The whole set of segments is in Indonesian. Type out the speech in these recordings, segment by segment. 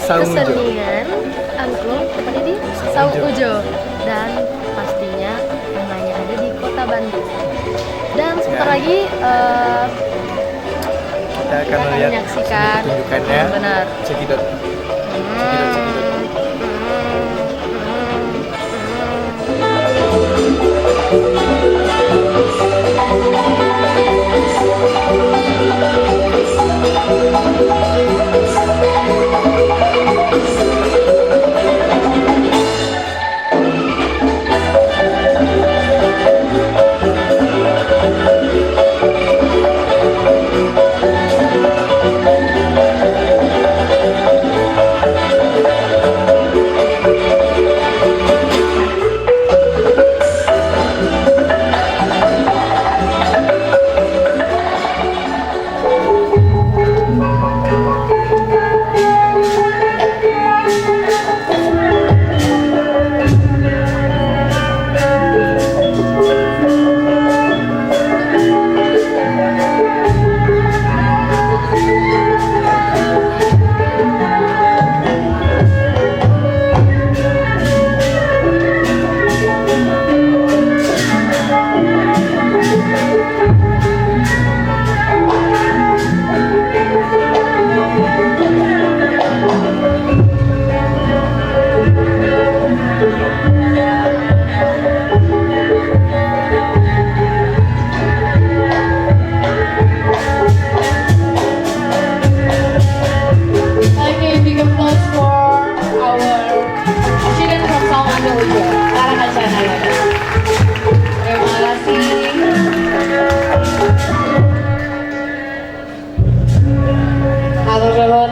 kesenian angklung tepatnya di Saung Ujo, dan pastinya namanya ada di Kota Bandung. Dan sebentar lagi kita akan menyaksikan pertunjukannya. benar. Cekidot.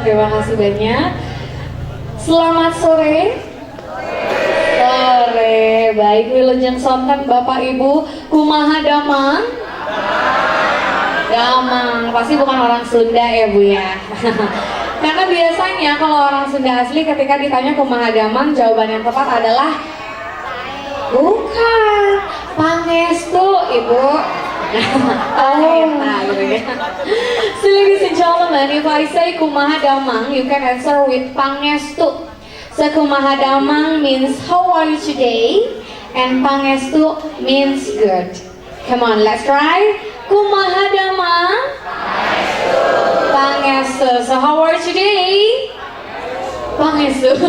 Terima kasih banyak. Selamat sore. Sore, baik wilujeng sonten Bapak Ibu, kumaha damang? Damang, pasti bukan orang Sunda ya Bu ya. Karena biasanya kalau orang Sunda asli ketika ditanya kumaha damang, jawaban yang tepat adalah bukan, pangestu Ibu. So ladies and gentlemen, if I say kumaha damang, you can answer with pangestu. So kumaha damang means how are you today, and pangestu means good. Come on, let's try. Kumaha damang? Pangestu. So how are you today? Pangestu.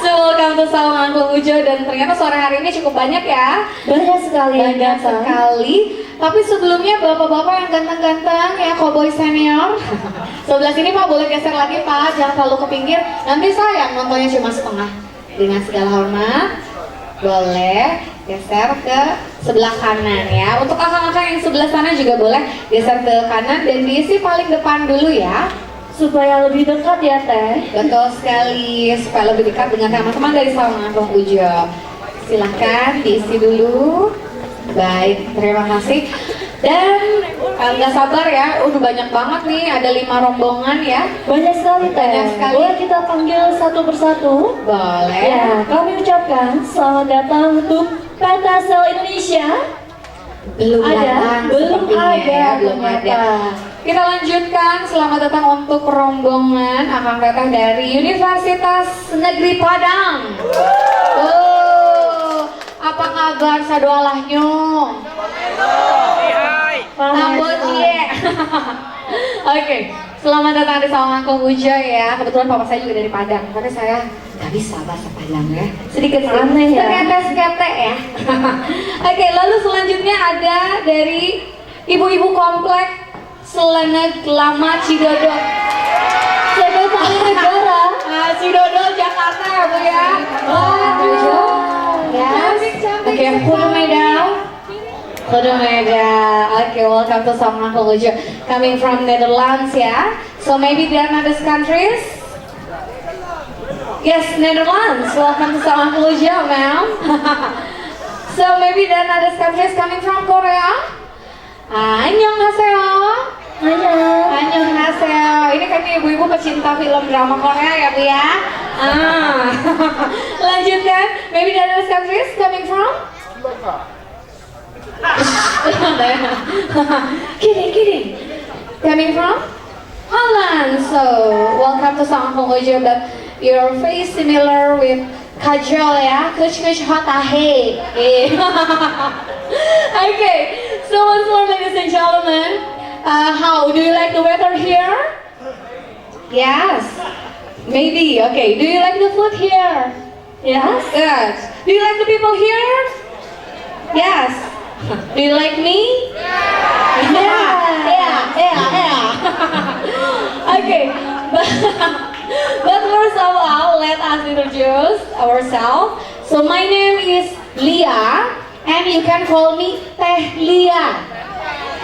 So welcome to Saung Angklung Ujo, dan ternyata sore hari ini cukup banyak ya. Banyak sekali. Banyak sekali. Tapi sebelumnya bapak-bapak yang ganteng-ganteng ya, cowboy senior. Sebelah sini Pak, boleh geser lagi Pak, jangan terlalu ke pinggir. Nanti sayang nontonnya cuma setengah. Dengan segala hormat, boleh geser ke sebelah kanan ya. Untuk kakak-kakak yang sebelah sana juga boleh geser ke kanan dan diisi paling depan dulu ya. Supaya lebih dekat ya Teh. Betul sekali, supaya lebih dekat dengan teman-teman dari Saung Angklung Ujo. Silahkan diisi dulu. Baik, terima kasih. Dan nggak sabar ya, udah banyak banget nih, ada 5 rombongan ya. Banyak sekali Teh. Banyak sekali. Boleh kita panggil satu persatu? Boleh. Ya, kami ucapkan selamat datang untuk Pentasel Indonesia. Belum datang, belum sepertinya ada, ya, belum ada. Kita lanjutkan, selamat datang untuk rombongan Akang Teteh dari Universitas Negeri Padang. Oh, apa kabar sadoalahnya? Nambut cie. Oke, selamat datang di Saung Angklung Ujo ya. Kebetulan papa saya juga dari Padang, tapi saya nggak bisa bahasa Padang ya. Sedikit aneh ya. Sekete ya. Oke, lalu selanjutnya ada dari ibu-ibu komplek Seleneg Lama Cidodo. Sekretari Negara. Cidodo Jakarta ya Bu ya. Yes. Oke, kudu medal. Oke, welcome to Saung Angklung Ujo. Coming from Netherlands ya. So maybe there are other countries. Yes, Netherlands. Welcome to Saung Angklung Ujo, ma'am. So maybe there are other countries coming from Korea. Annyeonghaseyo. Annyeonghaseyo. Ini kan ibu-ibu pecinta film drama Korea ya Bu ya. Lanjutkan. Maybe there are other countries coming from? Kidding. Coming from? Holland. So, welcome to Sampung Ujo, but your face similar with Kajol ya, kuch hotahe. Okay, so once more, ladies and gentlemen, how do you like the weather here? Yes, maybe. Okay, do you like the food here? Yes. Good. Do you like the people here? Yes. Do you like me? Yeah. Okay, but first of all, let us introduce ourselves. So my name is Lia, and you can call me Teh Lia.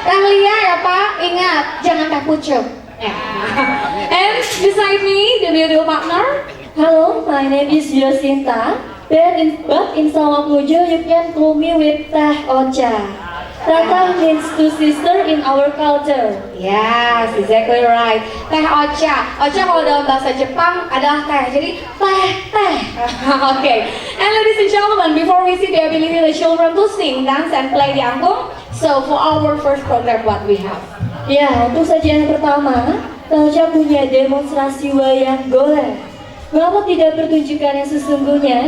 Teh Lia ya Pak, ingat jangan teh pucuk. And beside me, the beautiful partner. Hello, my name is Yosinta. But in Sawamujo, you can call me with Teh Ocha. Tata means to sister in our culture. Yes, exactly right. Teh Ocha. Ocha kalau dalam bahasa Jepang adalah teh. Jadi teh. Okay. And ladies and gentlemen, before we see the ability of the children to sing, dance, and play the angklung, so for our first program, what we have? Ya, untuk sajian pertama, Teh Ocha punya demonstrasi wayang golek. Mengapa tidak pertunjukan yang sesungguhnya?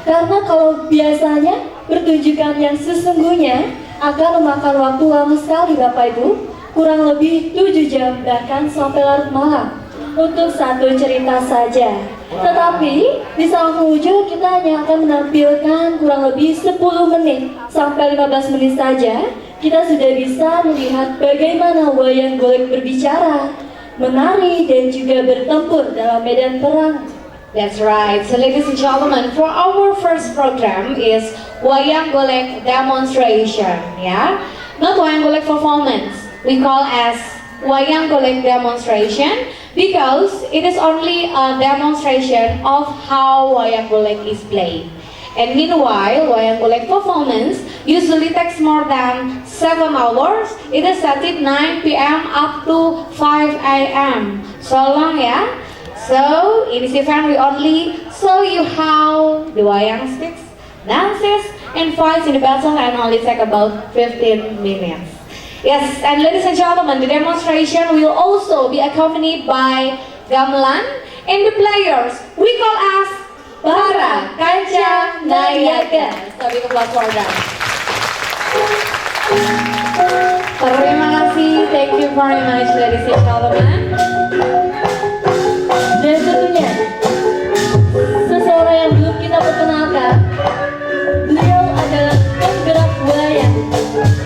Karena kalau biasanya pertunjukan yang sesungguhnya akan memakan waktu lama sekali Bapak Ibu, kurang lebih 7 jam bahkan sampai larut malam untuk satu cerita saja. Tetapi di Sawamujo kita hanya akan menampilkan kurang lebih 10 menit sampai 15 menit saja. Kita sudah bisa melihat bagaimana wayang golek berbicara, menari dan juga bertempur dalam medan perang. That's right. So ladies and gentlemen, for our first program is Wayang Golek demonstration, yeah? Not Wayang Golek performance. We call as Wayang Golek demonstration because it is only a demonstration of how Wayang Golek is played. And meanwhile, Wayang Golek performance usually takes more than 7 hours. It is started 9 p.m. up to 5 a.m. So long, yeah? So, in this event we only show you how the wayang speaks, dances, and fights in the battle and only take about 15 minutes. Yes, and ladies and gentlemen, the demonstration will also be accompanied by gamelan and the players we call as Para Kancah Nayaga. So, big applause for them. Terima kasih, thank you very much ladies and gentlemen. Dan tentunya seseorang yang belum kita perkenalkan, beliau adalah penggerak wayang.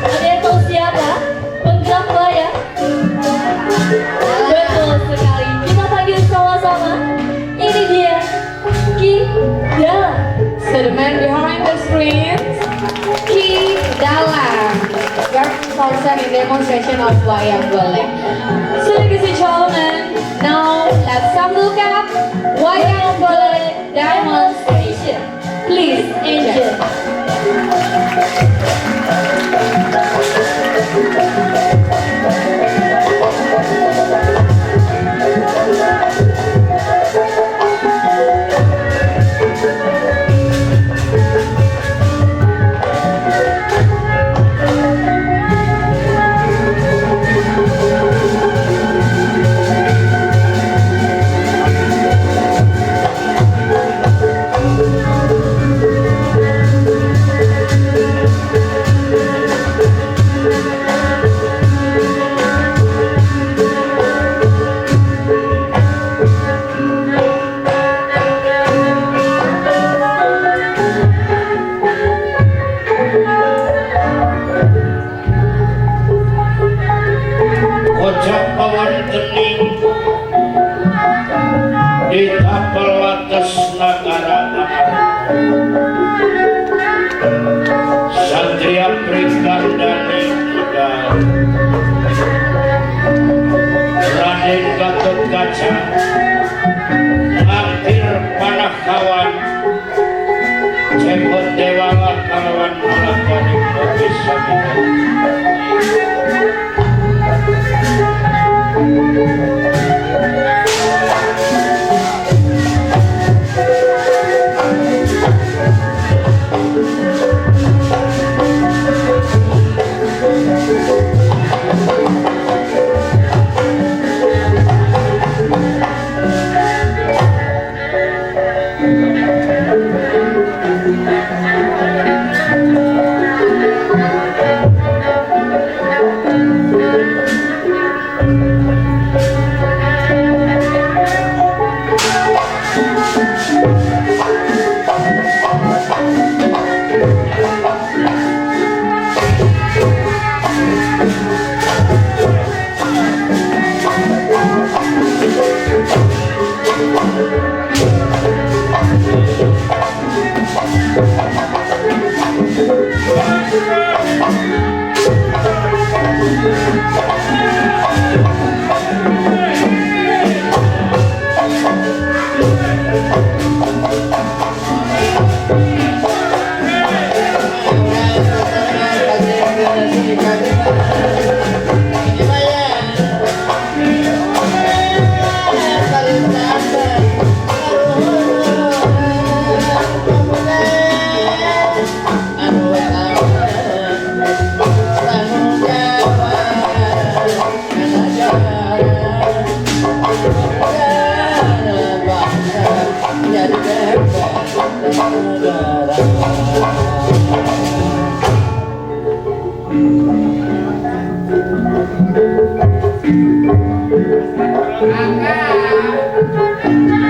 Ada yang tahu siapa penggerak wayang? Betul sekali. Kita panggil sama-sama. Ini dia Ki Dalam. So the man behind the screens, Ki Dalam, first person in demonstration of wayang golek. So ladies and gentlemen, now let's have a look at wayang golek demonstration. Please enjoy. Di tapel atas negara Satria Prikandani Muda Raden Gatot Kaca Lampir Panakawan Cepot Dewala Kawan Malakani Kopi Sabina.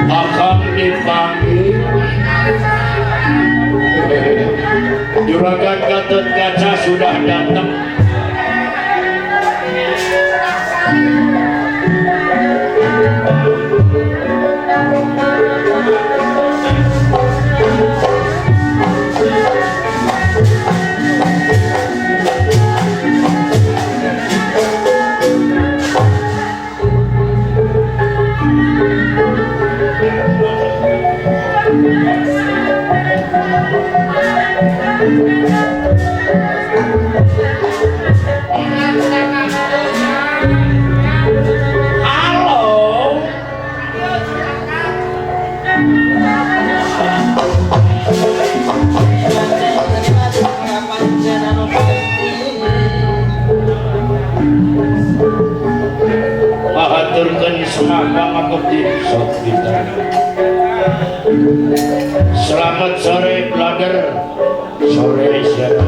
Akan dipanggil Juragan Gatot Kaca sudah datang. Mahaturkan semangat abdi sok ditanya. Selamat sore Blader, sore siapa?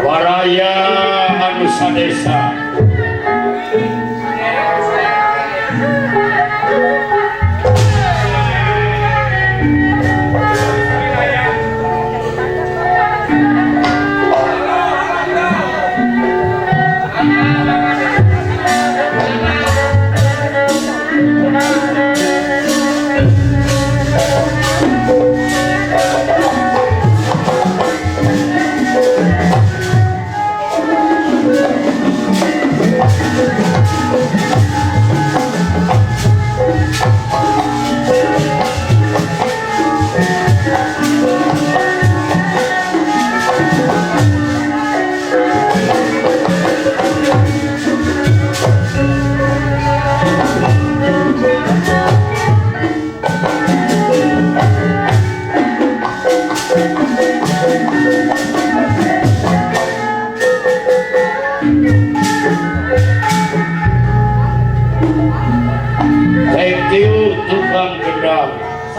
Waraya Anusa Desa.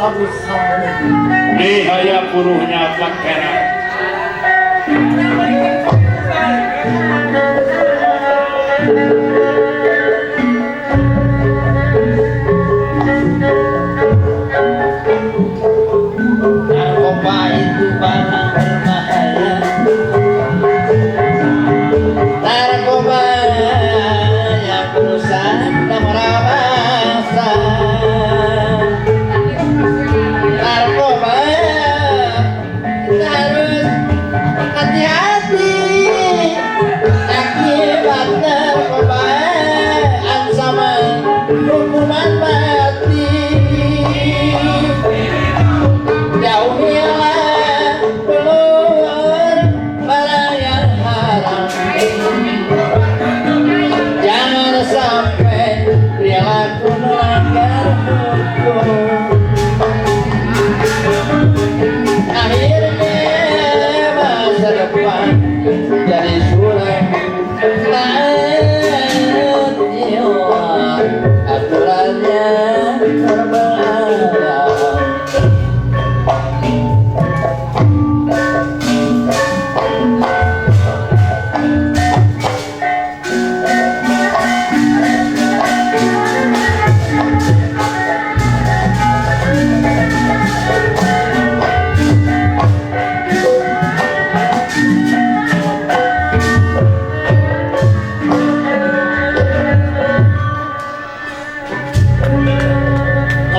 sabu-sabu. Nihaya puruhnya pakera. Narkoba itu barang berbahaya. Narkoba yang merusak dan merabasa. Narkoba kita harus hati-hati. Akibat narkoba ancaman hukuman mati. Jauhilah keluar barang yang haram. Jangan sampai perilaku melanggar hukum. Akhirnya masa depan jadi suram. Taat jiwa aturannya terbelah.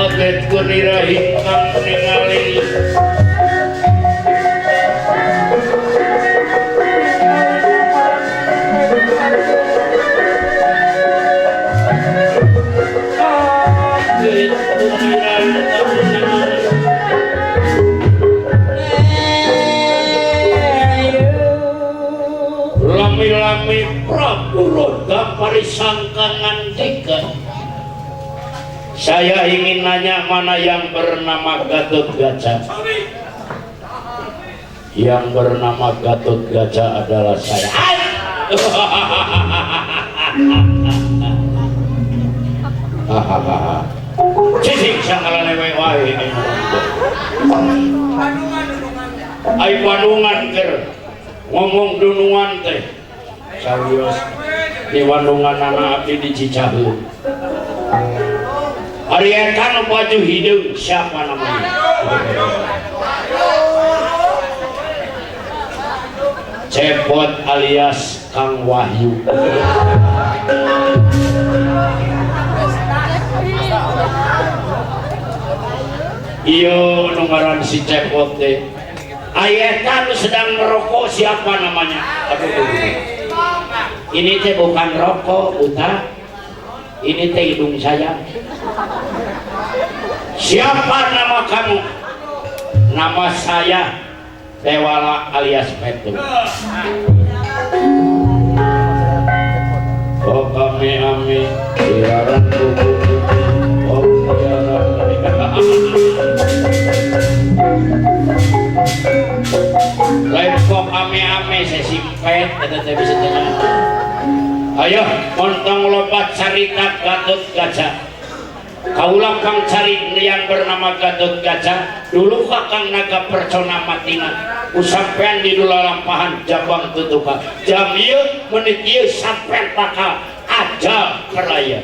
Odet kunira hikmang ningali Odet kunira hikmang ningali lami-lami Prabu Roda parisangka ngandika. Saya ingin nanya mana yang bernama Gatot Kaca. Yang bernama Gatot Kaca adalah saya. Cicing sangalane wae ai Bandungan ker ngomong dunungan teh sawios di Bandungan anak abdi di Cicaheum. Ari eta nu baju hideung siapa namanya? Cepot alias Kang Wahyu. Iyo nu ngaran si Cepot teh. Ari eta nu sedang merokok siapa namanya? Ini teh bukan rokok, buta. Ini teh hidung saya. Siapa nama kamu? Nama saya Dewala alias Petu. Oh kami ami siaran buku. Oh siaran. Lain kok ame-ame saya simpet kata saya bisa tanya. Ayo montong lompat carita Gatot Kaca. Kaulah kang cari yang bernama Gatot Kaca. Dulu kakang naga percona matina usampean di dula lampahan jabang tutuka. Jam ieu menit ieu sampean bakal aja keraya.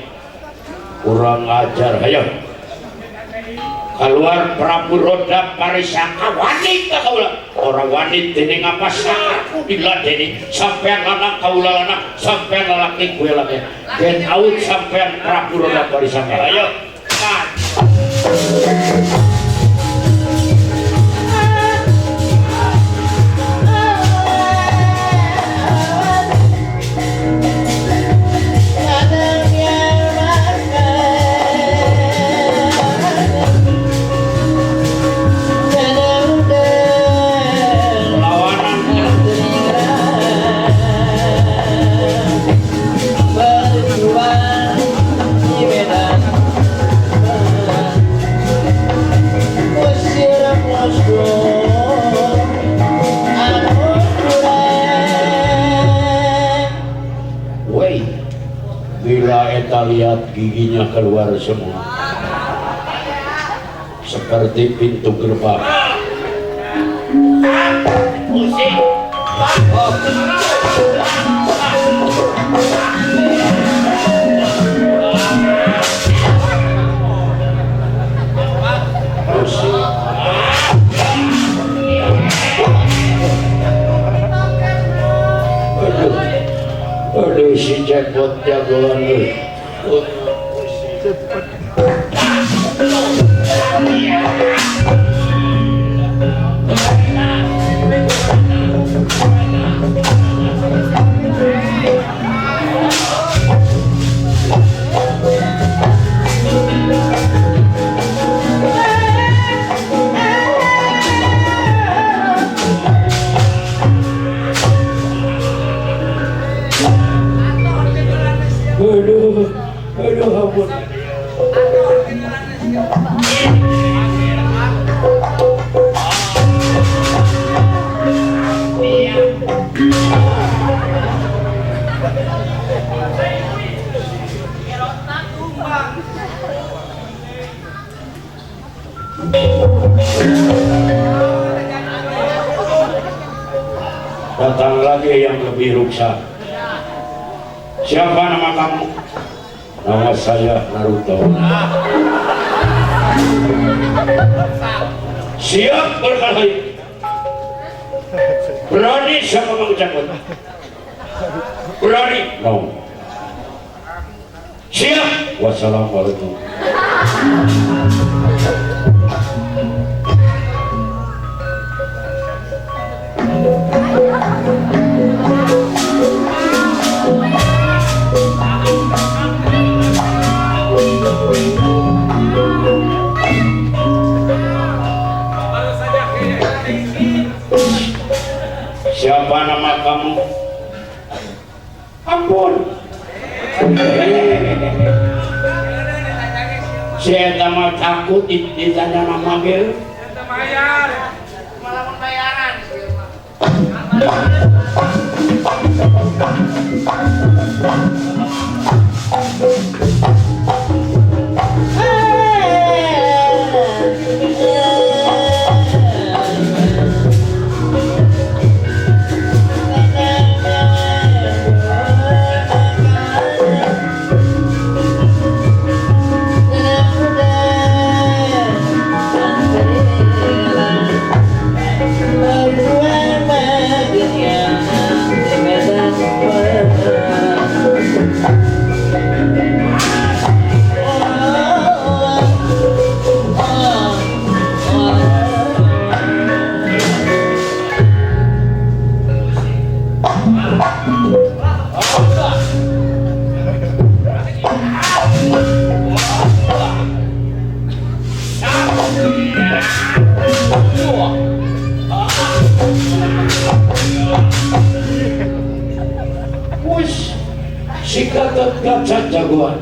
Kurang ajar. Ayo keluar Prabu Roda parisaka wanita kaulah. Orang wanita ini ngapa sakaku diladeni sampean lanang kaulah lanang sampean lalaki gue lagi dan out sampean Prabu Roda parisaka. Ayo bila eta lihat giginya keluar semua seperti pintu gerbang. Musik. Aduh si cepot jagoan lu. Aduh ampun. Datang lagi yang lebih ruksa. Siapa nama kamu? Nama saya Naruto. Siap berkelahi. Berani siapa mengucapkan? Berani? No. Siap. Wassalamualaikum. Siapa nama kamu? Ampun. Saya tambah takut ditanya nama dia. Malah bayaran. Si Gatot Kaca jagoan.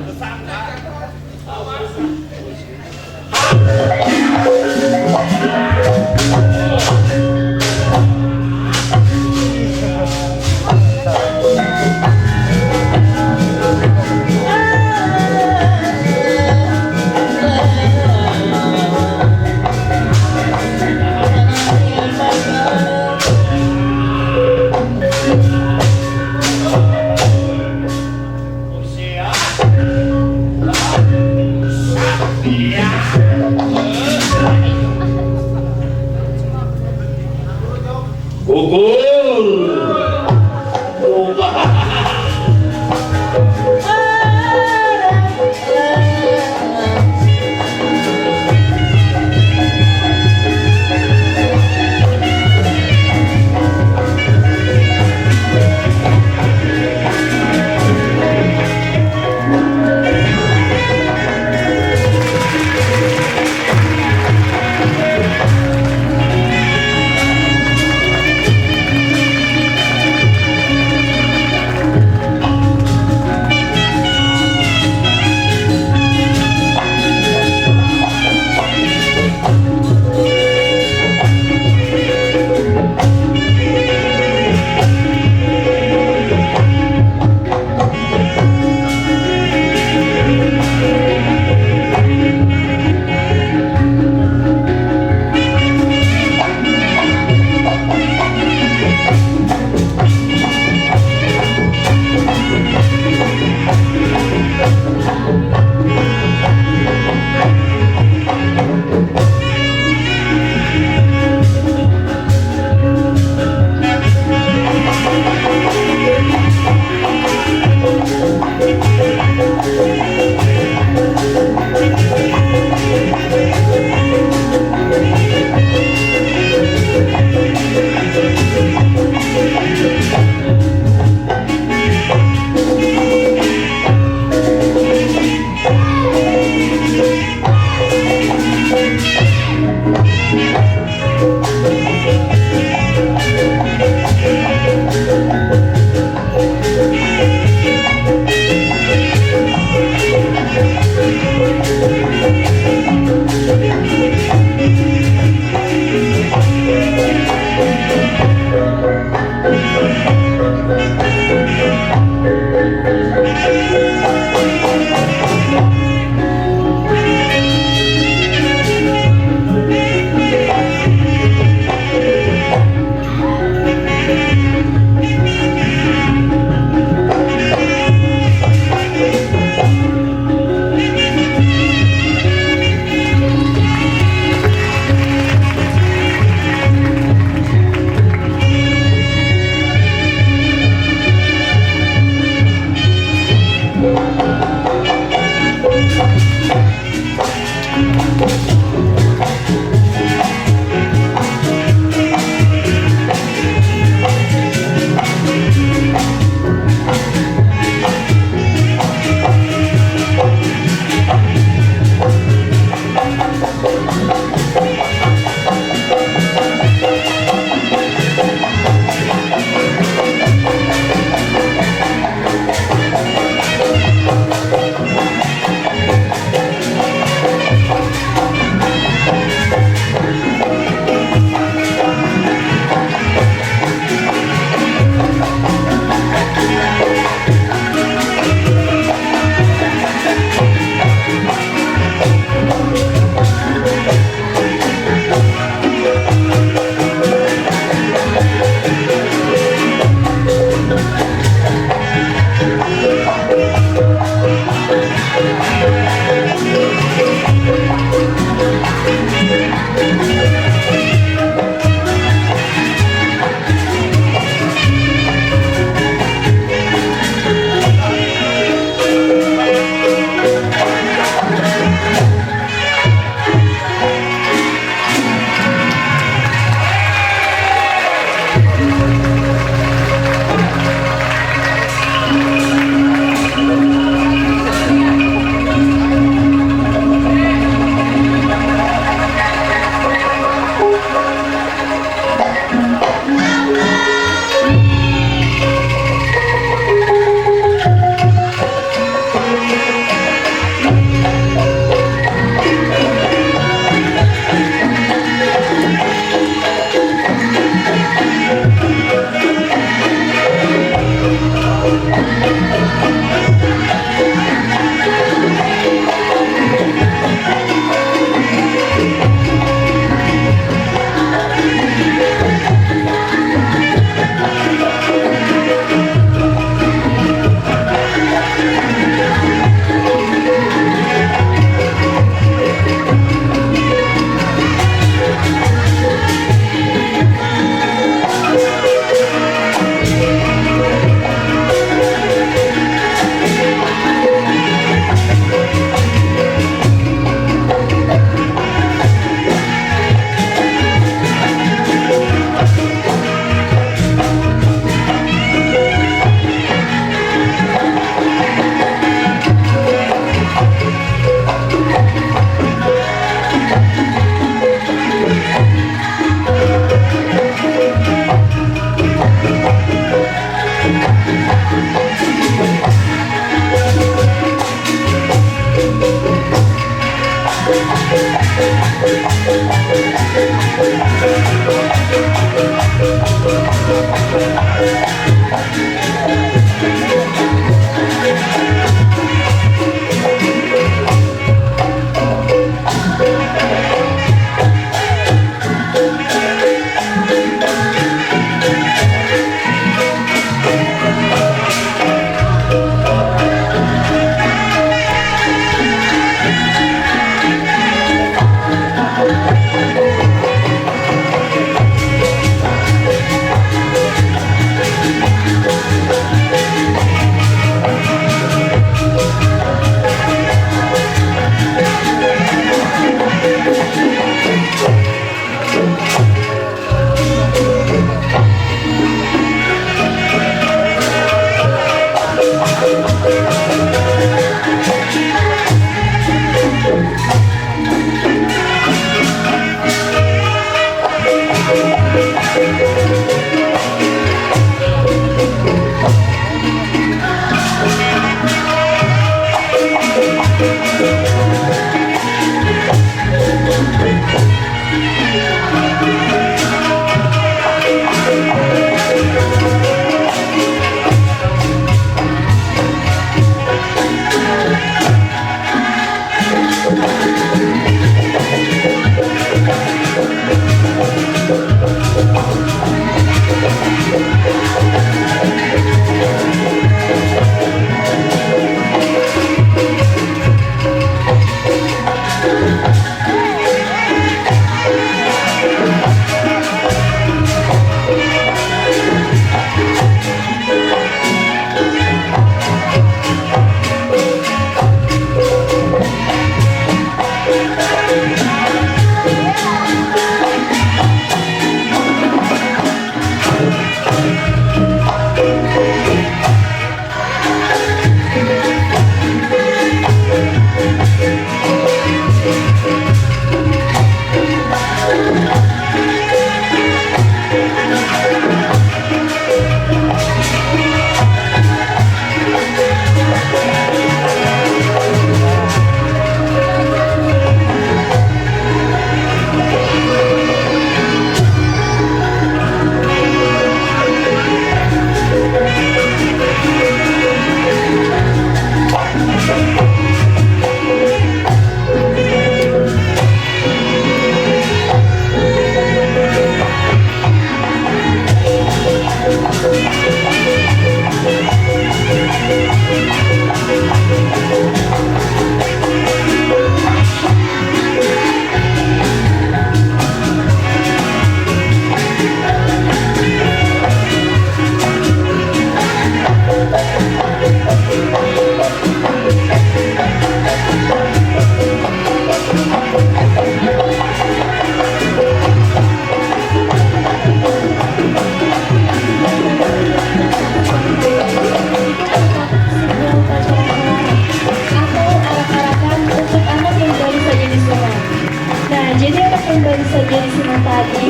senang tadi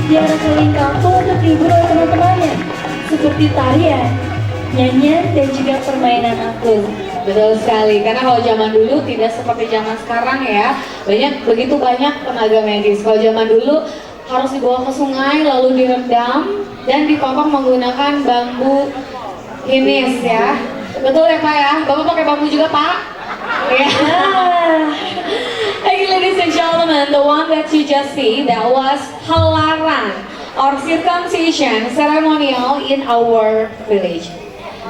diarah keliling kampung untuk dihibur oleh teman-temannya, seperti tarian, nyanyian, dan juga permainan angklung. Betul sekali, karena kalau zaman dulu tidak seperti zaman sekarang ya, begitu banyak tenaga medis. Kalau zaman dulu harus dibawa ke sungai, lalu direndam dan dipotong menggunakan bambu hinis ya. Betul ya Pak ya? Bapak pakai bambu juga Pak? Ya. Hey ladies and gentlemen, the one that you just see, that was halaran or circumcision ceremonial in our village.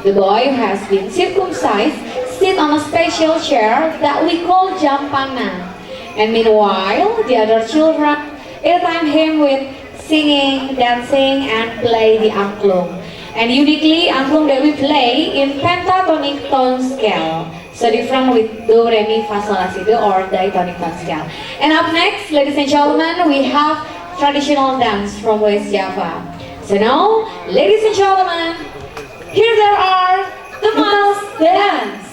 The boy has been circumcised, sit on a special chair that we call jampana. And meanwhile, the other children entertain him with singing, dancing, and play the angklung. And uniquely, angklung that we play in pentatonic tone scale. So different with do, re, mi, fa, sol, la, si, do or diatonic tone scale. And up next, ladies and gentlemen, we have traditional dance from West Java. So now, ladies and gentlemen, here there are the Mas Dance.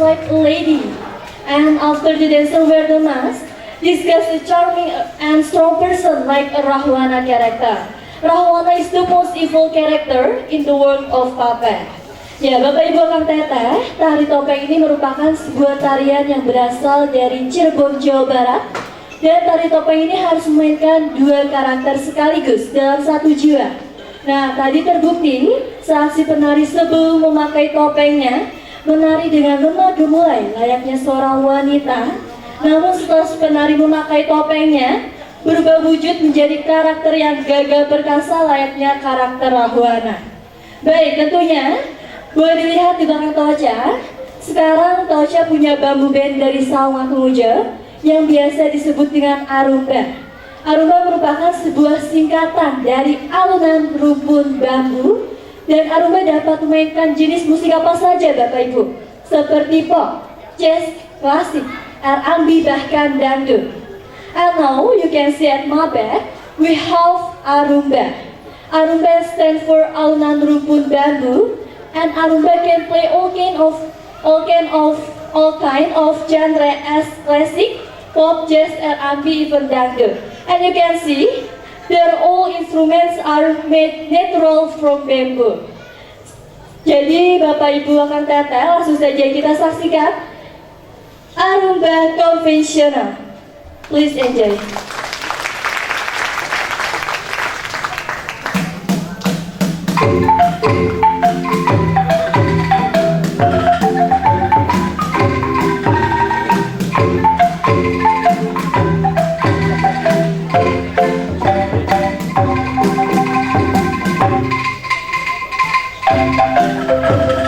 like a lady. And after the dancer wear the mask, discuss a charming and strong person like a Rahwana character. Rahwana is the most evil character in the world of puppet. Ya, Bapak Ibu Kang Teteh, tari topeng ini merupakan sebuah tarian yang berasal dari Cirebon, Jawa Barat. Dan tari topeng ini harus memainkan dua karakter sekaligus dalam satu jiwa. Nah, tadi terbukti saat si penari sebelum memakai topengnya menari dengan lemah gemulai layaknya seorang wanita. Namun setelah si penari memakai topengnya berubah wujud menjadi karakter yang gagah perkasa layaknya karakter Rahwana. Baik, tentunya boleh dilihat di belakang Tocha. Sekarang Tocha punya bambu band dari Saung Akmuja yang biasa disebut dengan Arumba. Arumba merupakan sebuah singkatan dari alunan rumpun bambu. Dan Arumba dapat memainkan jenis musik apa saja Bapak Ibu, seperti pop, jazz, klasik, R&B, bahkan dangdut. And now you can see at my back, we have Arumba. Arumba stands for alunan rumpun bambu, and Arumba can play all kind of genre as classic, pop, jazz, R&B, even dangdut. And you can see their all instruments are made natural from bamboo. Jadi Bapak Ibu Kang Teteh, langsung saja kita saksikan Arumba konvensional. Please enjoy. Thank you.